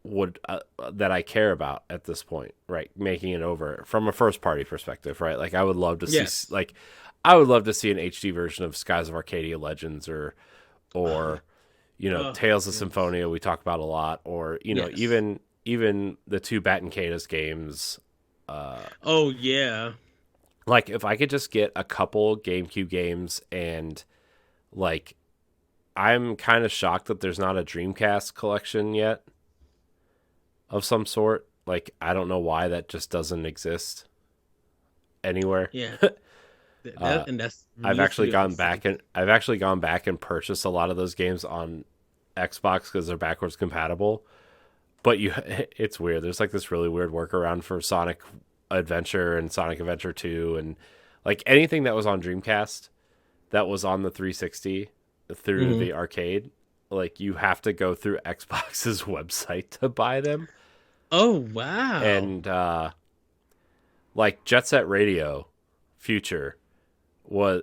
would that I care about at this point, right? Making it over from a first party perspective, right? Like I would love to see Yes. I would love to see an HD version of Skies of Arcadia Legends, Uh, or oh Tales of goodness. Symphonia we talk about a lot, or Yes. even the two Baton Kaitos games. Uh, Oh yeah. like if I could just get a couple GameCube games and Like, I'm kind of shocked that there's not a Dreamcast collection yet of some sort. Like, I don't know why that just doesn't exist anywhere. Yeah, Uh, and that's I've actually literally gone back and purchased a lot of those games on Xbox because they're backwards compatible. But it's weird. There's like this really weird workaround for Sonic Adventure and Sonic Adventure 2 and like anything that was on Dreamcast that was on the 360 through Mhm. the arcade. Like you have to go through Xbox's website to buy them. Oh wow. And like Jet Set Radio Future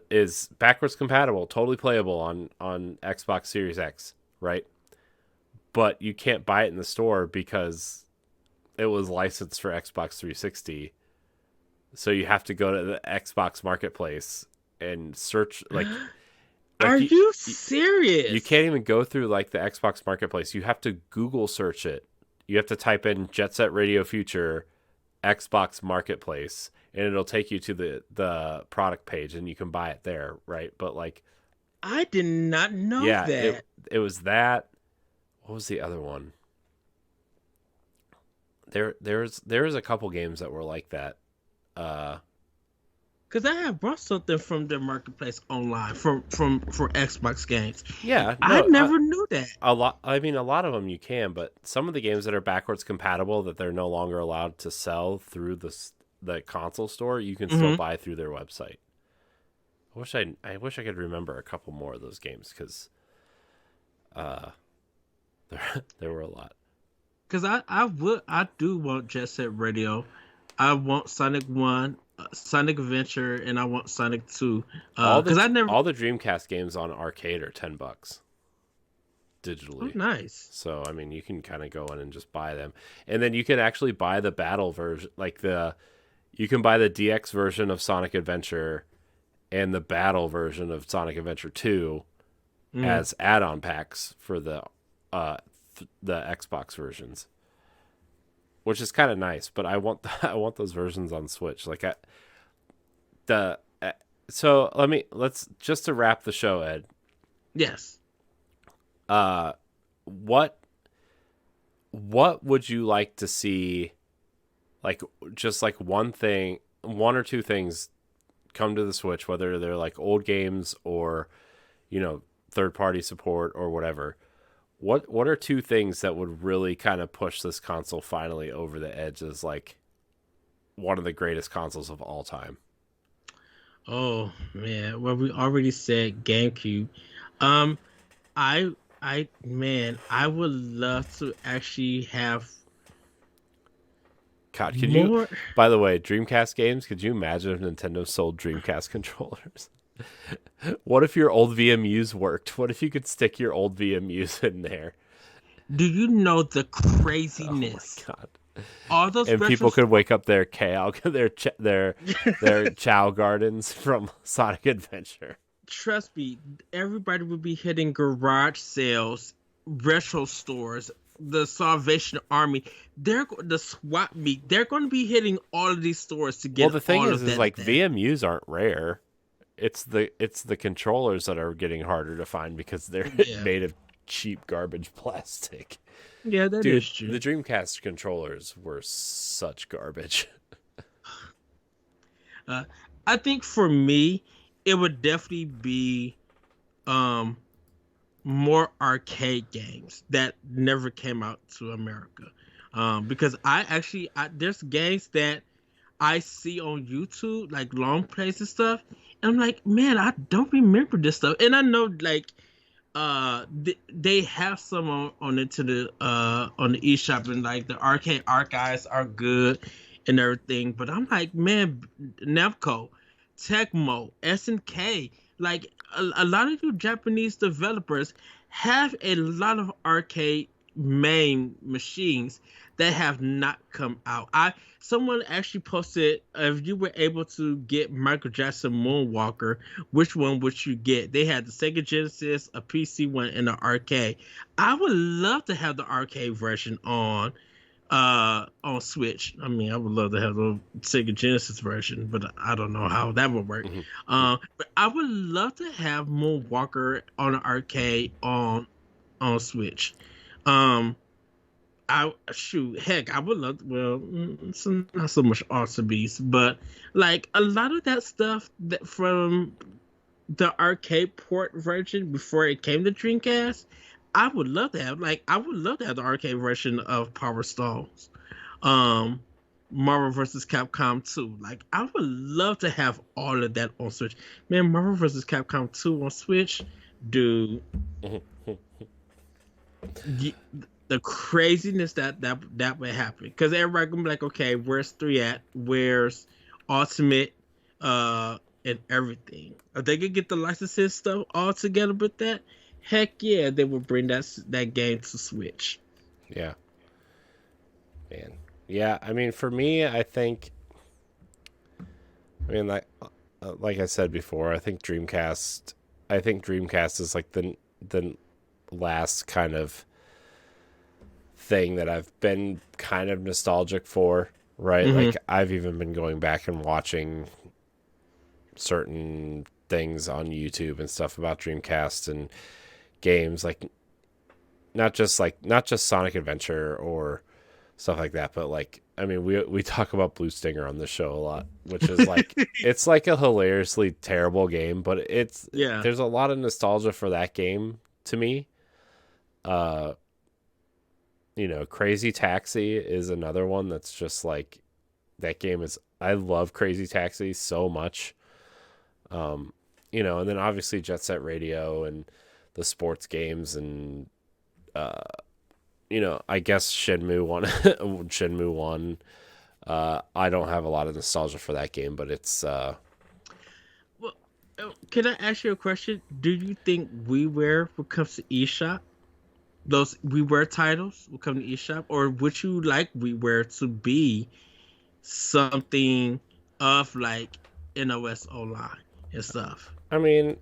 is backwards compatible, totally playable on Xbox Series X, right? But you can't buy it in the store because it was licensed for Xbox 360. So you have to go to the Xbox Marketplace and search Are you, you you serious? can't even go through like the Xbox Marketplace. You have to Google search it. You have to type in Jet Set Radio Future Xbox Marketplace and it'll take you to the product page and you can buy it there, right? But like I did not know yeah, that. it was that. What was the other one? There was a couple games that were like that. Uh Cause I have bought something from the marketplace online for Xbox games. yeah, I no, never knew that. a lot. I mean, a lot of them you can, but some of the games that are backwards compatible that they're no longer allowed to sell through the console store, you can still Hmm. buy through their website. I wish I could remember a couple more of those games because uh, there were a lot. Cause I do want Jet Set Radio. I want Sonic One, Sonic Adventure, and I want Sonic Two. Cause I never. All the Dreamcast games on arcade are $10 Oh, digitally. nice. So I mean, you can kind of go in and just buy them, and then you can actually buy the battle version, you can buy the DX version of Sonic Adventure and the battle version of Sonic Adventure 2 Mm. as add-on packs for the Xbox versions, which is kind of nice. But I want I want those versions on Switch. The so let's just to wrap the show, Ed. Yes. Uh, what what would you like to see? Like just like one or two things come to the Switch, whether they're like old games or third party support or whatever. What are two things that would really kind of push this console finally over the edge as like one of the greatest consoles of all time? Oh man. Well, we already said GameCube. Um, I would love to actually have God, could you? more. By the way, Dreamcast games. Could you imagine if Nintendo sold Dreamcast controllers? What if your old VMUs worked? What if you could stick your old VMUs in there? Do you know the Oh my craziness? god! All those And retro. people could wake up their cow, their Chow Gardens from Sonic Adventure. Trust me, everybody would be hitting garage sales, retro stores, the Salvation Army. The swap meet. They're going to be hitting all of these stores to Well, get the thing all is, of that. like That. VMUs aren't rare. It's the controllers that are getting harder to find because they're Yeah, made of cheap garbage plastic. yeah, that Dude, is true. the Dreamcast controllers were such garbage. Uh, I think for me, it would definitely be um more arcade games that never came out to America. Because there's games that I see on YouTube, like long plays and stuff, and I'm like, man, I don't remember this stuff. And I know like they have some into the on the eShop, and like the arcade archives are good and everything. But I'm like, man, Namco, Tecmo, SNK, like a lot of you Japanese developers have a lot of arcade main machines that have not come out. I Someone actually posted, if you were able to get Michael Jackson Moonwalker, which one would you get? They had the Sega Genesis, a PC one, and an arcade. I would love to have the arcade version on on Switch. I mean, I would love to have the Sega Genesis version, but I don't know how that would work. Mhm. But I would love to have Moonwalker on an arcade on Switch. Um, I shoot, heck, I would love. Well, not so much Ultra Beast, but like a lot of that stuff that from the arcade port version before it came to Dreamcast, I would love to have. Like, I would love to have the arcade version of Power Stones, um, Marvel vs. Capcom 2. Like, I would love to have all of that on Switch. Man, Marvel vs. Capcom 2 on Switch, dude. y- the craziness that would happen because everybody gonna be like, okay, where's 3 at? Where's Ultimate? And everything. If they could get the licensing stuff all together with that, heck yeah, they would bring that game to Switch. Yeah, man. Yeah, I mean, for me, I think, I mean, like I said before, I think Dreamcast. I think Dreamcast is like the last kind of thing that I've been kind of nostalgic for, right? Mm-hmm. Like I've even been going back and watching certain things on YouTube and stuff about Dreamcast and games not just Sonic Adventure or stuff like that, but like I mean we talk about Blue Stinger on the show a lot, which is like it's like a hilariously terrible game, but it's Yeah. there's a lot of nostalgia for that game to me. Uh Crazy Taxi is another one that's just like that game is I love Crazy Taxi so much. Um and then obviously Jet Set Radio and the sports games and uh I guess Shenmue 1 Shenmue 1 I don't have a lot of nostalgia for that game, but it's Well, can I ask you a question? Do you think WiiWare when it comes to eShop, those WiiWare titles will come to eShop, or would you like WiiWare to be something of like NOS Online and stuff? I mean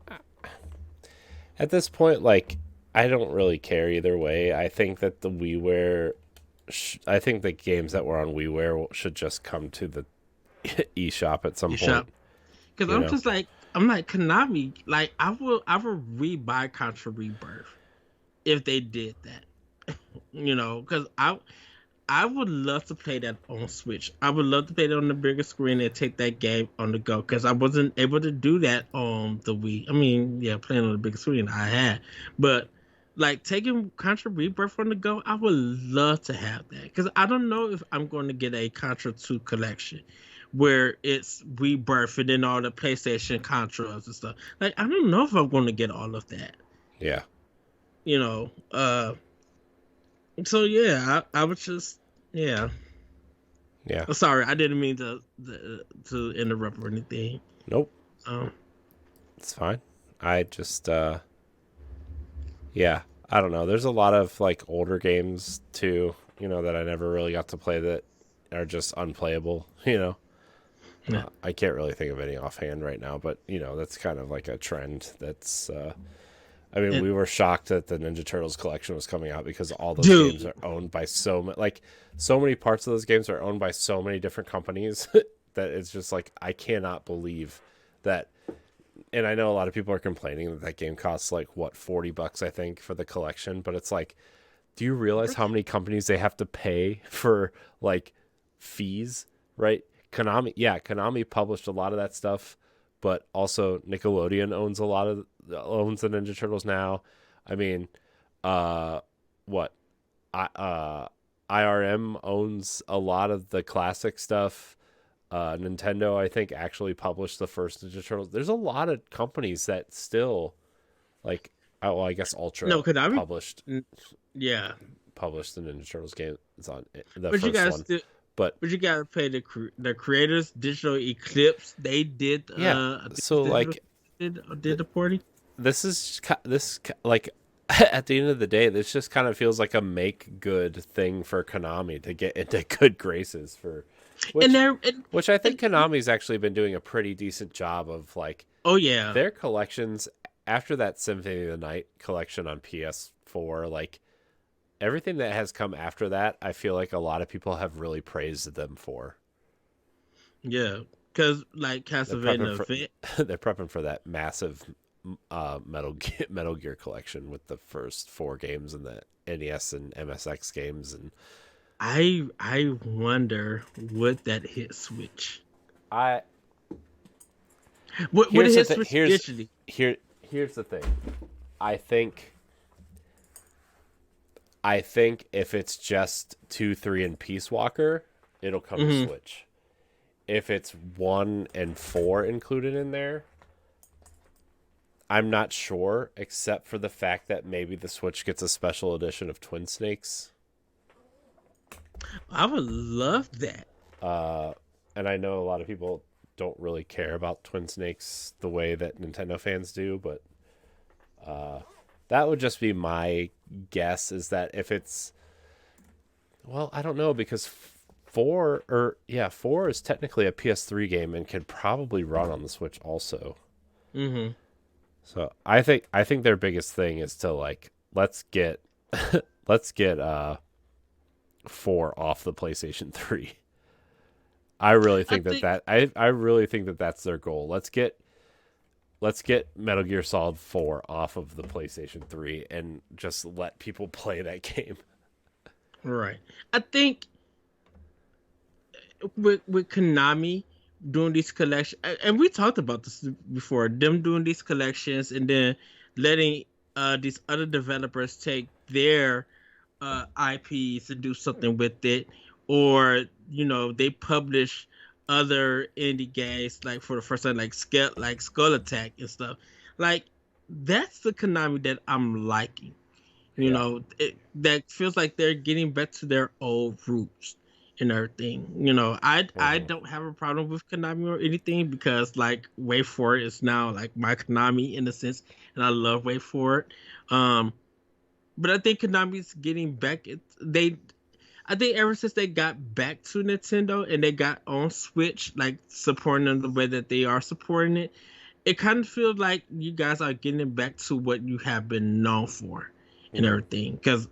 at this point like I don't really care either way. I think that the WiiWare I think the games that were on WiiWare should just come to the eShop at some eShop. point, Because you I'm know. just like I'm like Konami. Like I will rebuy Contra Rebirth if they did that. Because I would love to play that on Switch. I would love to play it on the bigger screen and take that game on the go because I wasn't able to do that on the Wii. I mean, yeah, playing on the big screen I had, but like taking Contra Rebirth on the go, I would love to have that because I don't know if I'm going to get a Contra 2 collection where it's Rebirth and then all the PlayStation Contras and stuff. Like, I don't know if I'm going to get all of that. Yeah. You know, so yeah, I was just yeah. Yeah. Sorry, I didn't mean to interrupt or anything. Nope. Um, It's fine. I just yeah, I don't know. There's a lot of like older games too, that I never really got to play that are just unplayable. yeah. I can't really think of any offhand right now, but that's kind of like a trend that's I mean, And, we were shocked that the Ninja Turtles collection was coming out because all those games dude, are owned by so many parts of those games are owned by so many different companies that it's just like I cannot believe that. And I know a lot of people are complaining that that game costs like what $40 I think for the collection, but it's like, do you realize how many companies they have to pay for like fees, right? Konami published a lot of that stuff, but also Nickelodeon owns the Ninja Turtles now. I mean, what IRM owns a lot of the classic stuff. Nintendo, I think, actually published the first Ninja Turtles. There's a lot of companies that still like. Well, I guess no, Ultra Konami. published Yeah, published the Ninja Turtles game. It's on the but you first guys one, still. but But you gotta pay the creators. Digital Eclipse. They did. yeah. I think So Digital like did the porting. like at the end of the day, this just kind of feels like a make good thing for Konami to get into good graces for, And which they're and, which I think and Konami's actually been doing a pretty decent job of like oh yeah, their collections after that Symphony of the Night collection on PS4. Like everything that has come after that, I feel like a lot of people have really praised them for. Yeah, because like They're prepping Castlevania for event, they're prepping for that massive Metal Gear collection with the first 4 games and the NES and MSX games. And I wonder would that hit Switch? I Would it here's the hit thing. Switch eventually? Here's the thing. I think I think if it's just 2, 3, and Peace Walker, it'll come to Hmm. Switch. If it's 1 and 4 included in there, I'm not sure, except for the fact that maybe the Switch gets a special edition of Twin Snakes. I would love that. Uh, and I know a lot of people don't really care about Twin Snakes the way that Nintendo fans do, but that would just be my guess. Is that if it's, well, I don't know, because 4 is technically a PS3 game and can probably run on the Switch also. Hmm. So I think their biggest thing is to like let's get let's get 4 off the PlayStation 3. I really I think think I really think that that's their goal. Let's get Metal Gear Solid 4 off of the PlayStation 3 and just let people play that game. right. I think with Konami doing these collections, and we talked about this before, them doing these collections and then letting these other developers take their IPs and do something with it, or they publish other indie games like for the first time, like Skull Attack and stuff. Like that's the Konami that I'm liking. Yeah. That feels like they're getting back to their old roots and everything. I Mhm. don't have a problem with Konami or anything because like Wait For It is now like my Konami in a sense, and I love Wait For It. Um, but I think Konami's getting back. I think ever since they got back to Nintendo and they got on Switch, like supporting them the way that they are supporting it, it kind of feels like you guys are getting back to what you have been known for and Mhm. everything. Because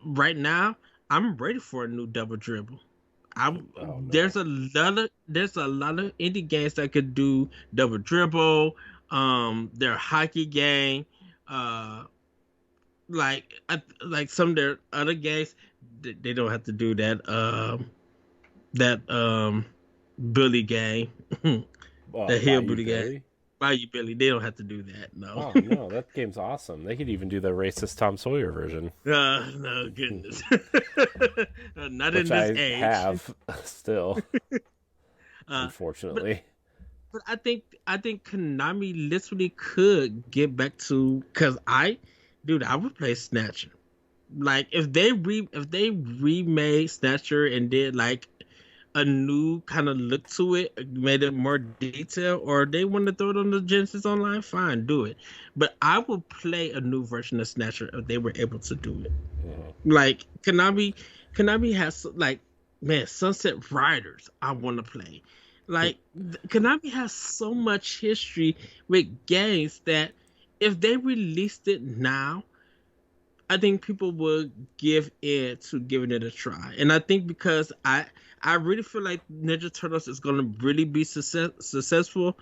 right now, I'm ready for a new Double Dribble. I Oh no. there's a lot of indie games that could do Double Dribble. Their hockey game, uh, like some of their other games, they don't have to do that bully game, the Bayou hillbilly game. Billy. Bayou Billy, they don't have to do that. No, Oh no, that game's awesome. They could even do the racist Tom Sawyer version, no goodness, not in which this I age. have still, Uh, but unfortunately. but I think Konami literally could get back to because dude, I would play Snatcher. Like if they remade Snatcher and did like a new kind of look to it, made it more detailed, or they want to throw it on the Genesis Online, fine, do it. But I would play a new version of Snatcher if they were able to do it. Mhm. Like Konami has like man, Sunset Riders. I want to play. Like Konami has so much history with games that if they released it now, I think people would give in to giving it a try. And I think because I really feel like Ninja Turtles is going to really be successful.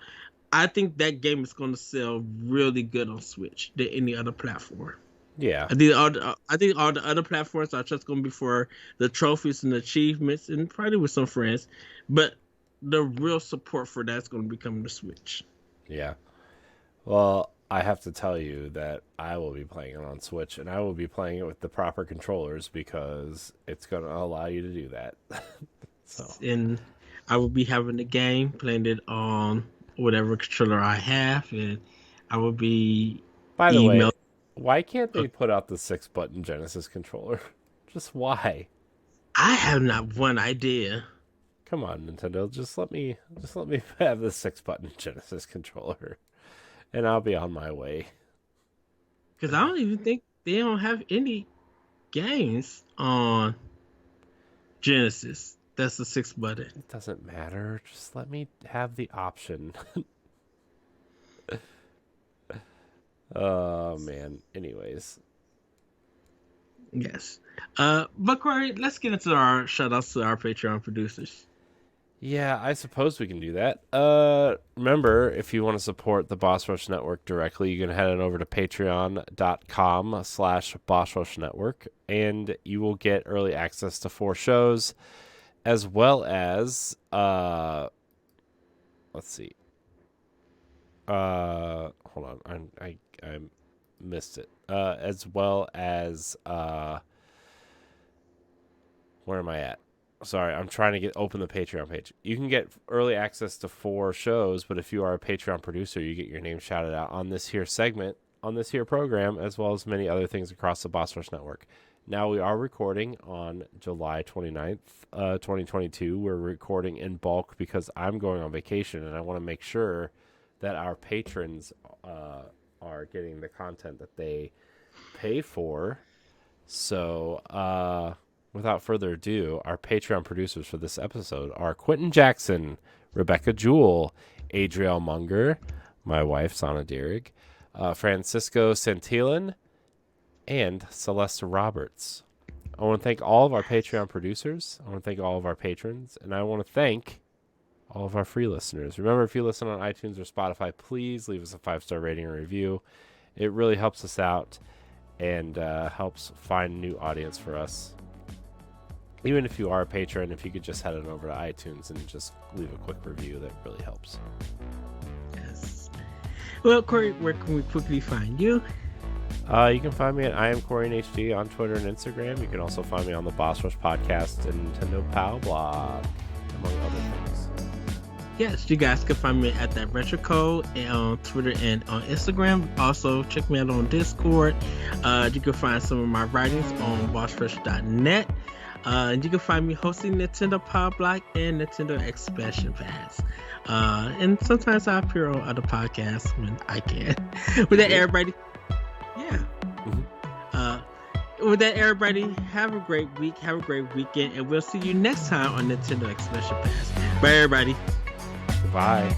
I think that game is going to sell really good on Switch than any other platform. Yeah, I think all the other platforms are just going to be for the trophies and achievements and probably with some friends, but the real support for that's going to be coming to Switch. yeah. Well, I have to tell you that I will be playing it on Switch, and I will be playing it with the proper controllers because it's going to allow you to do that. So, And I will be having the game, playing it on whatever controller I have, and I will be by the way, email. why can't they put out the 6-button Genesis controller? Just why? I have not one idea Come on, Nintendo, just let me have the 6-button Genesis controller, and I'll be on my way. because I don't even think they don't have any games on Genesis. That's the six button. It doesn't matter. Just let me have the option. Oh man. Anyways, Yes. But Corey, let's get into our shout outs to our Patreon producers. Yeah, I suppose we can do that. Remember, if you want to support the Boss Rush Network directly, you can head on over to patreon.com/Boss Rush Network, and you will get early access to 4 shows, as well as, let's see. Hold on. I missed it. As well as, where am I at? Sorry, I'm trying to open the Patreon page. You can get early access to 4 shows, but if you are a Patreon producer, you get your name shouted out on this here segment, on this here program, as well as many other things across the Boss Rush Network. Now, we are recording on July 29th, 2022. We're recording in bulk because I'm going on vacation, and I want to make sure that our patrons are getting the content that they pay for. So, without further ado, our Patreon producers for this episode are Quentin Jackson, Rebecca Jewell, Adriel Munger, my wife, Sana Dierig, Francisco Santillan, and Celeste Roberts. I want to thank all of our Patreon producers. I want to thank all of our patrons. And I want to thank all of our free listeners. Remember, if you listen on iTunes or Spotify, please leave us a 5-star rating and review. It really helps us out and helps find a new audience for us. Even if you are a patron, if you could just head on over to iTunes and just leave a quick review, that really helps. Yes. Well, Corey, where can we quickly find you? You can find me at I am CoreyNHD on Twitter and Instagram. You can also find me on the Boss Rush Podcast and Nintendo Pow blog, among other things. Yes, you guys can find me at that Retro Code and on Twitter and on Instagram. Also, check me out on Discord. You can find some of my writings on bossrush.net. And you can find me hosting Nintendo Power Block and Nintendo Expansion Pass. And sometimes I appear on other podcasts when I can. With that, everybody, with that, everybody, have a great week, have a great weekend, and we'll see you next time on Nintendo Expansion Pass. Bye, everybody. Goodbye.